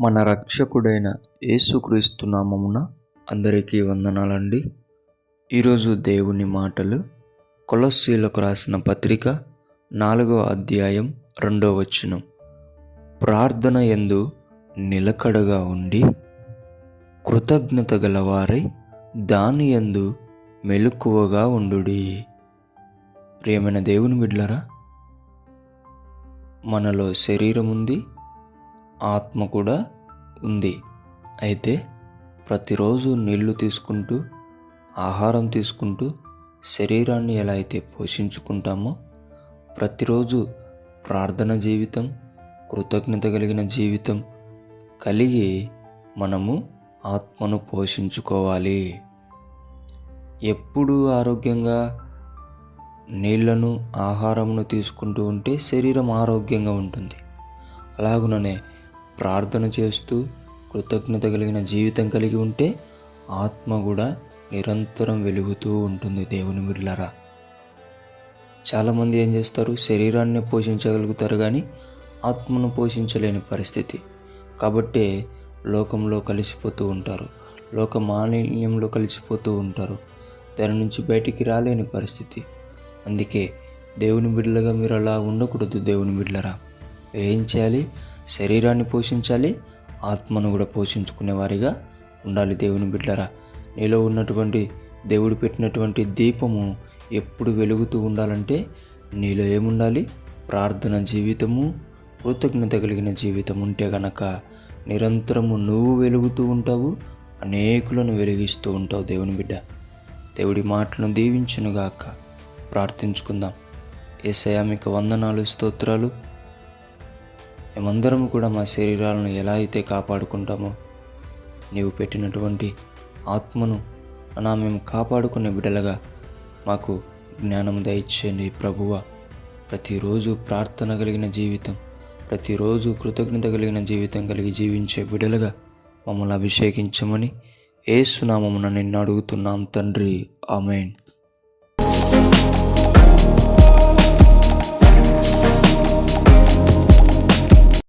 మన రక్షకుడైన యేసుక్రీస్తు నామమున అందరికీ వందనాలండి. ఈరోజు దేవుని మాటలు కొలస్సీలకు రాసిన పత్రిక 4వ అధ్యాయం 2వ వచనం. ప్రార్థన యందు నిలకడగా ఉండి కృతజ్ఞత గలవారై దాని యందు మెలకువగా ఉండుడి. ప్రియమైన దేవుని బిడ్డలారా, మనలో శరీరం ఉంది, ఆత్మ కూడా ఉంది. అయితే ప్రతిరోజు నీళ్లు తీసుకుంటూ ఆహారం తీసుకుంటూ శరీరాన్ని ఎలా అయితే పోషించుకుంటామో, ప్రతిరోజు ప్రార్థన జీవితం, కృతజ్ఞత కలిగిన జీవితం కలిగి మనము ఆత్మను పోషించుకోవాలి. ఎప్పుడూ ఆరోగ్యంగా నీళ్లను ఆహారమును తీసుకుంటూ ఉంటే శరీరం ఆరోగ్యంగా ఉంటుంది. అలాగుననే ప్రార్థన చేస్తూ కృతజ్ఞత కలిగిన జీవితం కలిగి ఉంటే ఆత్మ కూడా నిరంతరం వెలుగుతూ ఉంటుంది. దేవుని బిడ్డలారా, చాలామంది ఏం చేస్తారు, శరీరాన్ని పోషించగలుగుతారు కానీ ఆత్మను పోషించలేని పరిస్థితి. కాబట్టే లోకంలో కలిసిపోతూ ఉంటారు, లోక మాలిన్యంలో కలిసిపోతూ ఉంటారు, దాని నుంచి బయటికి రాలేని పరిస్థితి. అందుకే దేవుని బిడ్డలుగా మీరు అలా ఉండకూడదు. దేవుని బిడ్డలారా, మీరు ఏం చేయాలి? శరీరాన్ని పోషించాలి, ఆత్మను కూడా పోషించుకునే వారిగా ఉండాలి. దేవుని బిడ్డలారా, నీలో ఉన్నటువంటి దేవుడు పెట్టినటువంటి దీపము ఎప్పుడు వెలుగుతూ ఉండాలంటే నీలో ఏముండాలి? ప్రార్థన జీవితము, కృతజ్ఞత కలిగిన జీవితం ఉంటే గనక నిరంతరము నువ్వు వెలుగుతూ ఉంటావు, అనేకులను వెలిగిస్తూ ఉంటావు. దేవుని బిడ్డ, దేవుడి మాటలను దీవించునుగాక. ప్రార్థించుకుందాం. యేసయ్యా, మీకు వందనాలు, స్తోత్రాలు. మేమందరం కూడా మా శరీరాలను ఎలా అయితే కాపాడుకుంటామో, నీవు పెట్టినటువంటి ఆత్మను మేము కాపాడుకునే బిడ్డలుగా మాకు జ్ఞానం దయచేయండి ప్రభువా. ప్రతిరోజు ప్రార్థన కలిగిన జీవితం, ప్రతిరోజు కృతజ్ఞత కలిగిన జీవితం కలిగి జీవించే బిడ్డలుగా మమ్మల్ని అభిషేకించమని యేసు నామమున నిన్ను అడుగుతున్నాం తండ్రి. ఆమేన్.